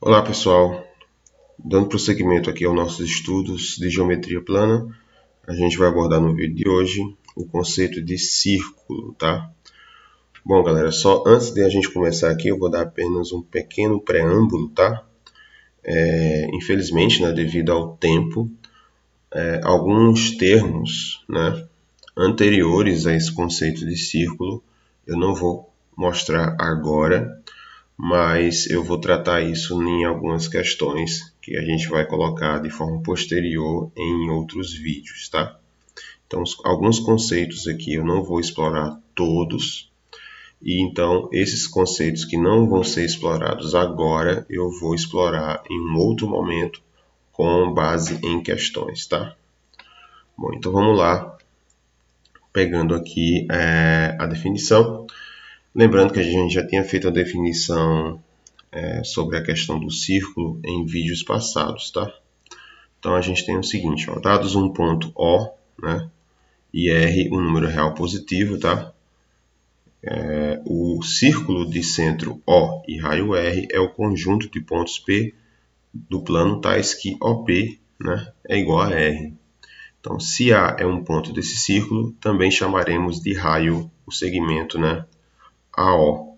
Olá pessoal, dando prosseguimento aqui aos nossos estudos de geometria plana, a gente vai abordar no vídeo de hoje o conceito de círculo, tá? Bom galera, só antes de a gente começar aqui eu vou dar apenas um pequeno preâmbulo, tá? Infelizmente, né, devido ao tempo, alguns termos, né, anteriores a esse conceito de círculo eu não vou mostrar agora, mas eu vou tratar isso em algumas questões que a gente vai colocar de forma posterior em outros vídeos, tá? Então, alguns conceitos aqui eu não vou explorar todos, e então esses conceitos que não vão ser explorados agora, eu vou explorar em um outro momento com base em questões, tá? Bom, então vamos lá, pegando aqui a definição. Lembrando que a gente já tinha feito a definição sobre a questão do círculo em vídeos passados, tá? Então a gente tem o seguinte, ó, dados um ponto O, né, e R, um número real positivo, tá? O círculo de centro O e raio R é o conjunto de pontos P do plano tais que OP, né, é igual a R. Então, se A é um ponto desse círculo, também chamaremos de raio o segmento, né, AO.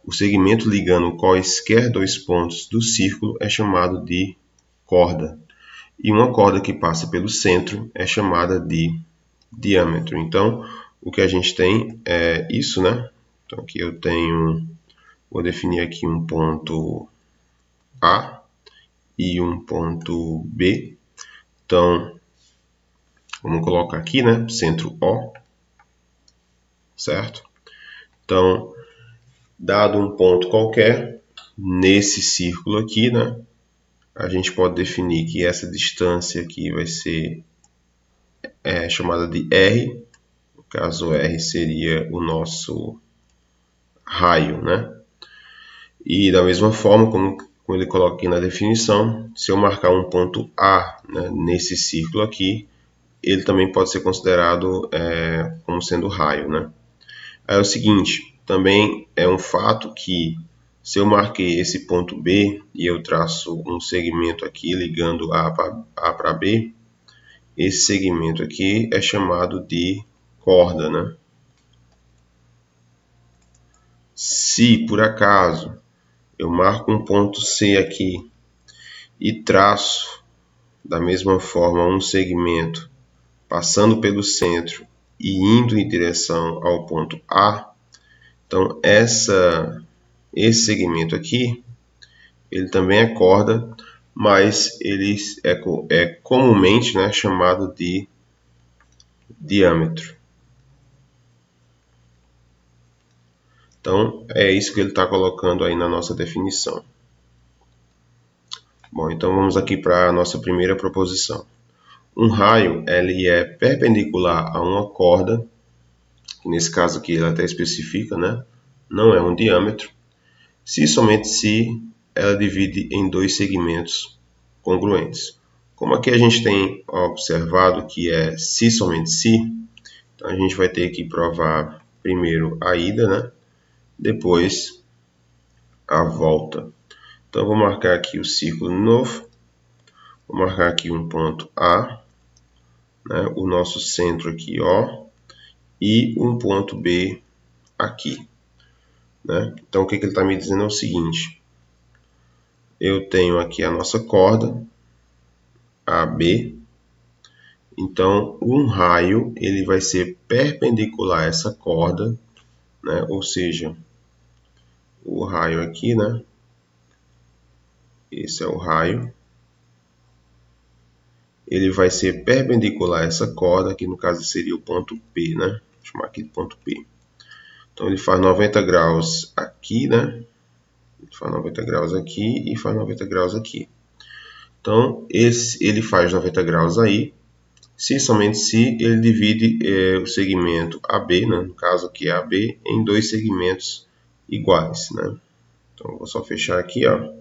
O segmento ligando quaisquer dois pontos do círculo é chamado de corda. E uma corda que passa pelo centro é chamada de diâmetro. Então, o que a gente tem é isso, né? Então, aqui eu tenho, vou definir aqui um ponto A e um ponto B. Então, vamos colocar aqui, né? Centro O, certo? Então, dado um ponto qualquer, nesse círculo aqui, né? A gente pode definir que essa distância aqui vai ser chamada de R. No caso, R seria o nosso raio, né? E da mesma forma, como ele coloca aqui na definição, se eu marcar um ponto A, né, nesse círculo aqui, ele também pode ser considerado como sendo raio, né? Aí é o seguinte, também é um fato que se eu marquei esse ponto B e eu traço um segmento aqui ligando A para B, esse segmento aqui é chamado de corda, né? Se por acaso eu marco um ponto C aqui e traço da mesma forma um segmento passando pelo centro e indo em direção ao ponto A, então esse segmento aqui, ele também é corda, mas ele é comumente, né, chamado de diâmetro. Então, é isso que ele está colocando aí na nossa definição. Bom, então vamos aqui para a nossa primeira proposição. Um raio ele é perpendicular a uma corda, que nesse caso aqui ele até especifica, né? Não é um diâmetro, se somente se ela divide em dois segmentos congruentes. Como aqui a gente tem observado que é se somente se, então a gente vai ter que provar primeiro a ida, né? Depois a volta. Então eu vou marcar aqui o círculo de novo, vou marcar aqui um ponto A, né? O nosso centro aqui, ó, e um ponto B aqui, né? Então o que ele está me dizendo é o seguinte, eu tenho aqui a nossa corda AB, então um raio ele vai ser perpendicular a essa corda, né? Ou seja, o raio aqui, né? Esse é o raio. Ele vai ser perpendicular a essa corda, que no caso seria o ponto P, né? Vou chamar aqui de ponto P. Então ele faz 90 graus aqui, né? Ele faz 90 graus aqui e faz 90 graus aqui. Então ele faz 90 graus aí. Se somente se ele divide o segmento AB, né? No caso aqui é AB, em dois segmentos iguais, né? Então vou só fechar aqui, ó.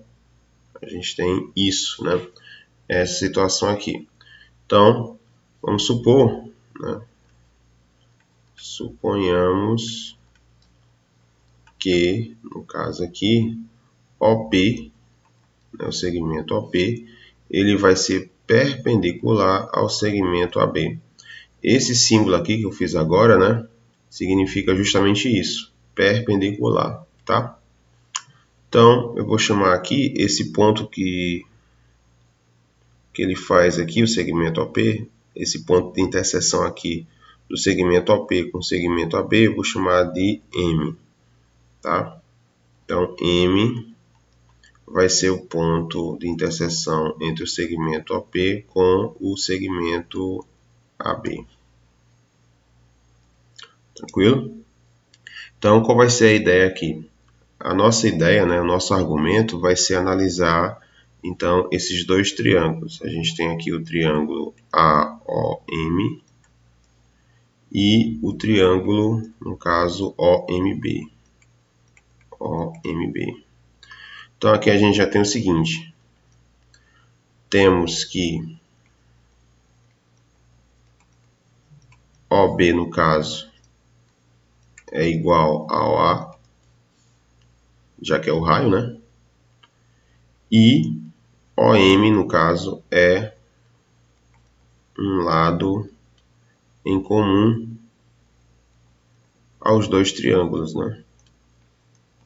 A gente tem isso, né? Essa situação aqui. Então, vamos supor, né? Suponhamos que, no caso aqui, OP né, o segmento OP, ele vai ser perpendicular ao segmento AB. Esse símbolo aqui que eu fiz agora, né, significa justamente isso, perpendicular, tá? Então, eu vou chamar aqui esse ponto que ele faz aqui, o segmento OP, esse ponto de interseção aqui do segmento OP com o segmento AB, eu vou chamar de M, tá? Então, M vai ser o ponto de interseção entre o segmento OP com o segmento AB. Tranquilo? Então, qual vai ser a ideia aqui? A nossa ideia, né, o nosso argumento vai ser analisar, então, esses dois triângulos. A gente tem aqui o triângulo AOM e o triângulo, no caso, OMB. OMB. Então, aqui a gente já tem o seguinte. Temos que OB, no caso, é igual ao A, já que é o raio, né? E OM, no caso, é um lado em comum aos dois triângulos, né?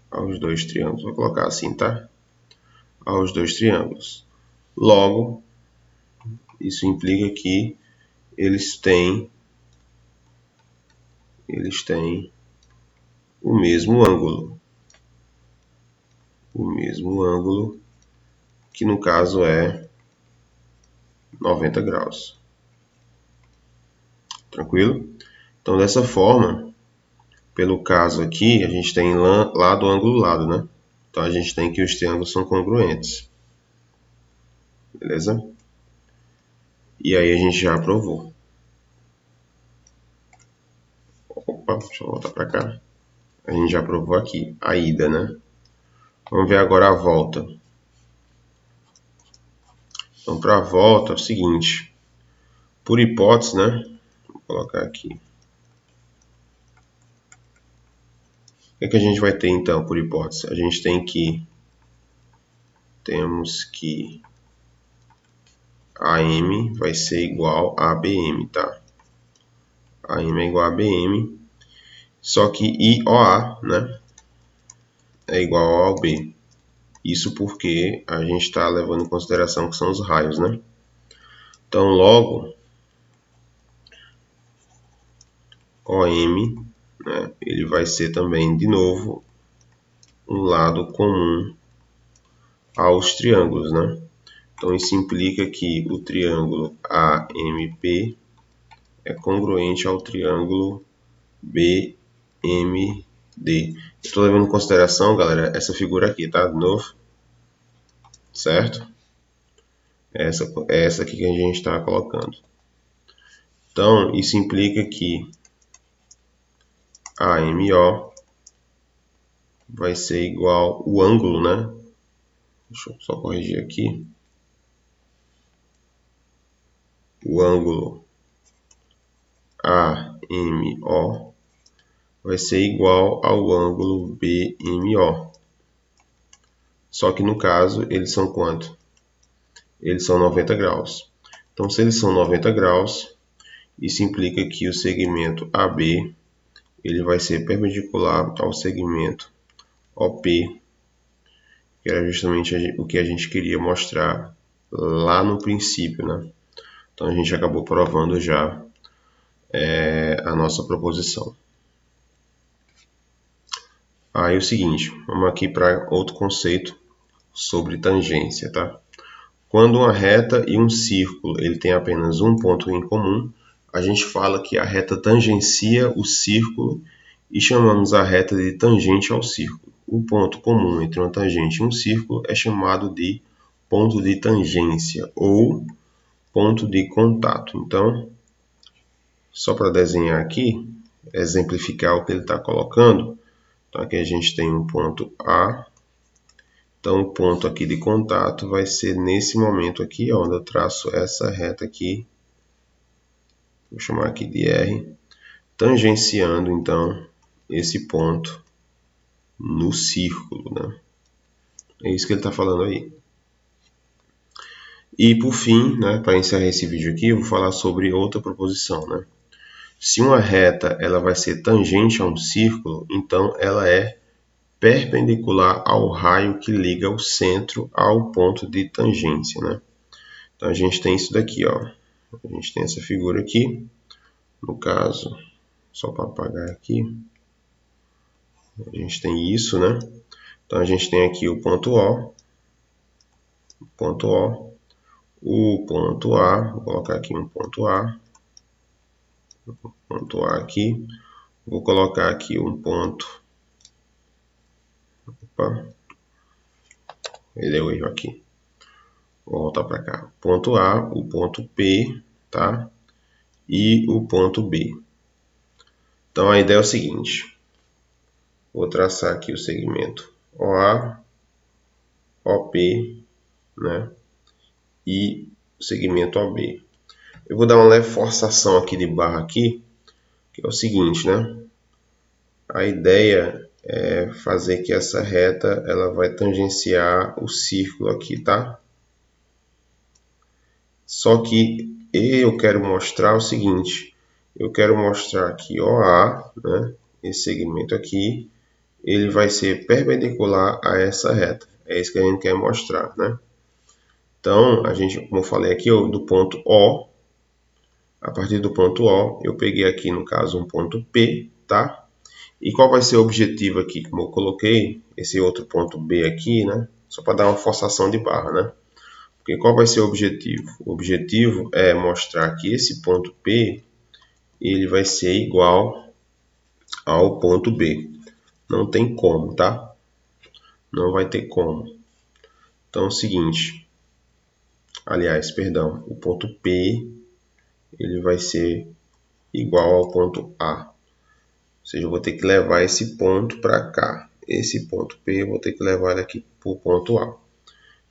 Aos dois triângulos. Vou colocar assim, tá? Aos dois triângulos. Logo, isso implica que eles têm o mesmo ângulo. O mesmo ângulo, que no caso é 90 graus. Tranquilo? Então, dessa forma, pelo caso aqui, a gente tem lado, ângulo, lado, né? Então, a gente tem que os triângulos são congruentes. Beleza? E aí, a gente já aprovou. Opa, deixa eu voltar para cá. A gente já aprovou aqui a ida, né? Vamos ver agora a volta. Então, para a volta é o seguinte. Por hipótese, né? Vou colocar aqui. O que a gente vai ter, então, por hipótese? A gente temos que AM vai ser igual a BM, tá? AM é igual a BM, só que IOA, né, é igual ao B. Isso porque a gente está levando em consideração que são os raios, né? Então, logo, OM, né, ele vai ser também, de novo, um lado comum aos triângulos, né? Então, isso implica que o triângulo AMP é congruente ao triângulo BMD. Estou levando em consideração, galera, essa figura aqui, tá? De novo. Certo? Essa aqui que a gente está colocando. Então, isso implica que AMO vai ser igual o ângulo, né? Deixa eu só corrigir aqui. O ângulo AMO vai ser igual ao ângulo BMO. Só que no caso, eles são quanto? Eles são 90 graus. Então, se eles são 90 graus, isso implica que o segmento AB ele vai ser perpendicular ao segmento OP, que era justamente o que a gente queria mostrar lá no princípio, né? Então, a gente acabou provando já a nossa proposição. Aí o seguinte, vamos aqui para outro conceito sobre tangência, tá? Quando uma reta e um círculo ele tem apenas um ponto em comum, a gente fala que a reta tangencia o círculo e chamamos a reta de tangente ao círculo. O ponto comum entre uma tangente e um círculo é chamado de ponto de tangência ou ponto de contato. Então, só para desenhar aqui, exemplificar o que ele está colocando, então aqui a gente tem um ponto A. Então, o ponto aqui de contato vai ser nesse momento aqui, onde eu traço essa reta aqui. Vou chamar aqui de R, tangenciando, então, esse ponto no círculo, né? É isso que ele está falando aí. E por fim, né, para encerrar esse vídeo aqui, eu vou falar sobre outra proposição, né? Se uma reta ela vai ser tangente a um círculo, então ela é perpendicular ao raio que liga o centro ao ponto de tangência, né? Então a gente tem isso daqui, ó. A gente tem essa figura aqui, no caso, só para apagar aqui, a gente tem isso, né? Então a gente tem aqui o ponto O, o ponto A, vou colocar aqui um ponto A aqui, vou colocar aqui um ponto, opa, ele deu erro aqui, vou voltar para cá, ponto A, o ponto P, tá? E o ponto B. Então a ideia é o seguinte, vou traçar aqui o segmento OA, OP, né? E o segmento OB. Eu vou dar uma leve forçação aqui de barra aqui, que é o seguinte, né? A ideia é fazer que essa reta ela vai tangenciar o círculo aqui, tá? Só que eu quero mostrar o seguinte, eu quero mostrar que OA, né? Esse segmento aqui, ele vai ser perpendicular a essa reta. É isso que a gente quer mostrar, né? Então, a gente, como eu falei aqui, do ponto O, a partir do ponto O, eu peguei aqui, no caso, um ponto P, tá? E qual vai ser o objetivo aqui? Como eu coloquei esse outro ponto B aqui, né? Só para dar uma forçação de barra, né? Porque qual vai ser o objetivo? O objetivo é mostrar que esse ponto P, ele vai ser igual ao ponto B. Não tem como, tá? Não vai ter como. Então é o seguinte, aliás, perdão, o ponto P, ele vai ser igual ao ponto A. Ou seja, eu vou ter que levar esse ponto para cá. Esse ponto P eu vou ter que levar ele aqui para o ponto A.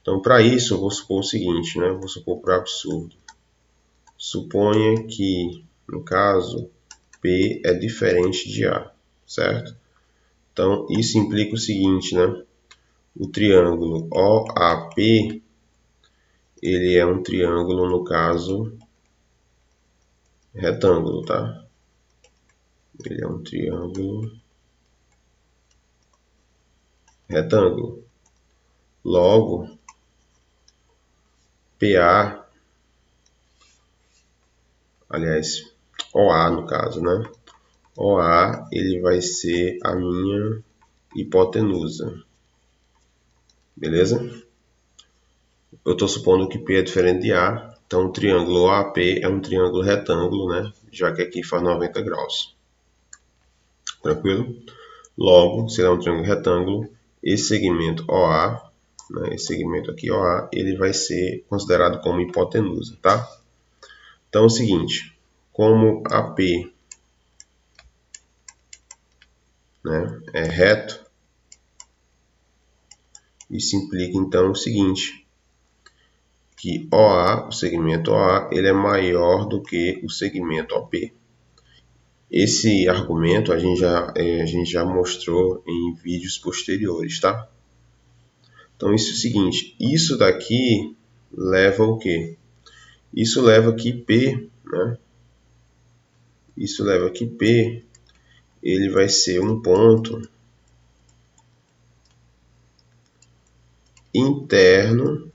Então, para isso, eu vou supor o seguinte, né? Vou supor por absurdo. Suponha que, no caso, P é diferente de A, certo? Então, isso implica o seguinte, né? O triângulo OAP, ele é um triângulo, no caso, retângulo, tá? Ele é um triângulo retângulo. Logo, PA, aliás, OA no caso, né? OA, ele vai ser a minha hipotenusa. Beleza? Eu estou supondo que P é diferente de A, então o triângulo OAP é um triângulo retângulo, né? Já que aqui faz 90 graus. Tranquilo? Logo, será um triângulo retângulo. Esse segmento OA, né? Esse segmento aqui OA, ele vai ser considerado como hipotenusa, tá? Então é o seguinte, como AP, né, é reto, isso implica então o seguinte, que OA, o segmento OA, ele é maior do que o segmento OP. Esse argumento a gente já mostrou em vídeos posteriores, tá? Então isso é o seguinte, isso daqui leva o quê? Isso leva que P, né? Isso leva que P, ele vai ser um ponto interno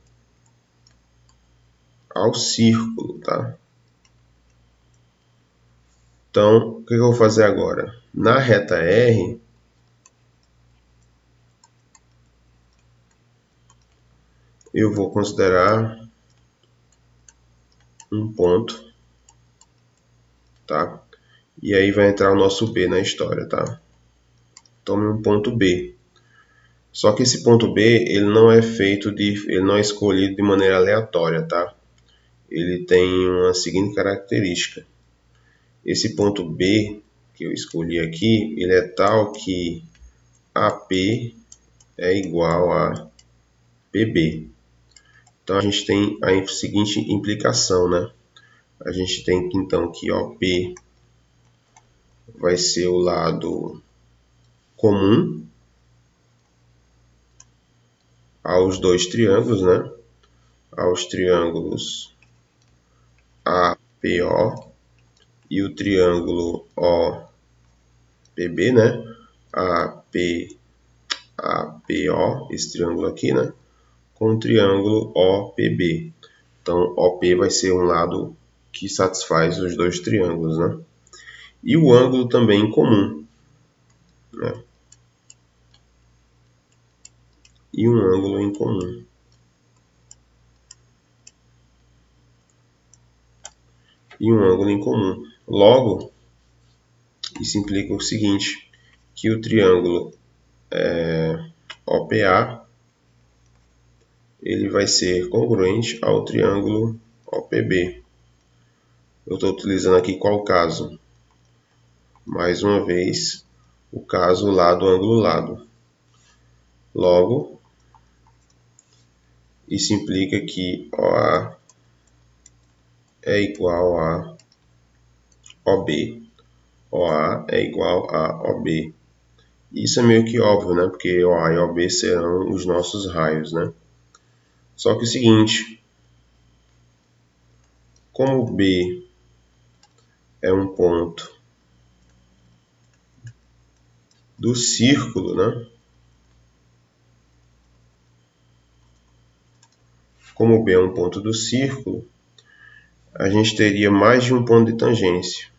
ao círculo, tá? Então, o que eu vou fazer agora? Na reta R, eu vou considerar um ponto, tá? E aí vai entrar o nosso B na história, tá? Tome um ponto B. Só que esse ponto B, ele não é ele não é escolhido de maneira aleatória, tá? Ele tem uma seguinte característica. Esse ponto B que eu escolhi aqui, ele é tal que AP é igual a PB. Então a gente tem a seguinte implicação, né? A gente tem então que OP vai ser o lado comum aos dois triângulos, né? aos triângulos APO e o triângulo OPB, né? APO, esse triângulo aqui, né? Com o triângulo OPB. Então, OP vai ser um lado que satisfaz os dois triângulos, né? E o ângulo também em comum, né? E um ângulo em comum. E um ângulo em comum. Logo, isso implica o seguinte, que o triângulo OPA ele vai ser congruente ao triângulo OPB. Eu estou utilizando aqui qual caso? Mais uma vez, o caso lado, ângulo, lado. Logo, isso implica que OA é igual a OB. OA é igual a OB. Isso é meio que óbvio, né? Porque OA e OB serão os nossos raios, né? Só que é o seguinte, como B é um ponto do círculo, né? Como B é um ponto do círculo, a gente teria mais de um ponto de tangência.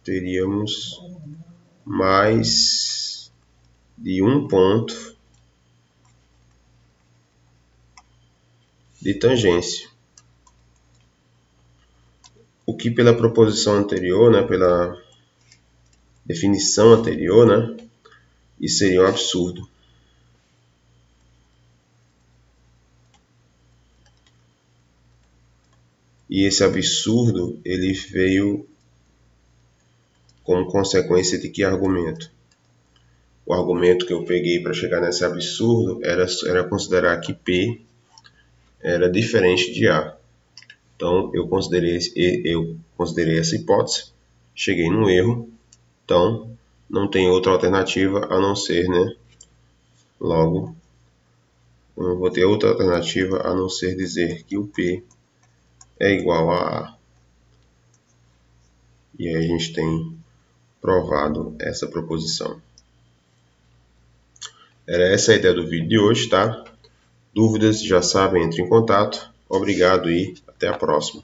Teríamos mais de um ponto de tangência. O que pela proposição anterior, né, pela definição anterior, né, isso seria um absurdo. E esse absurdo, ele veio como consequência de que argumento? O argumento que eu peguei para chegar nesse absurdo era considerar que P era diferente de A. Então, eu considerei essa hipótese, cheguei no erro, então não tem outra alternativa a não ser, né? Logo, eu não vou ter outra alternativa a não ser dizer que o P é igual a A. E aí a gente tem provado essa proposição. Era essa a ideia do vídeo de hoje, tá? Dúvidas, já sabem, entre em contato. Obrigado e até a próxima.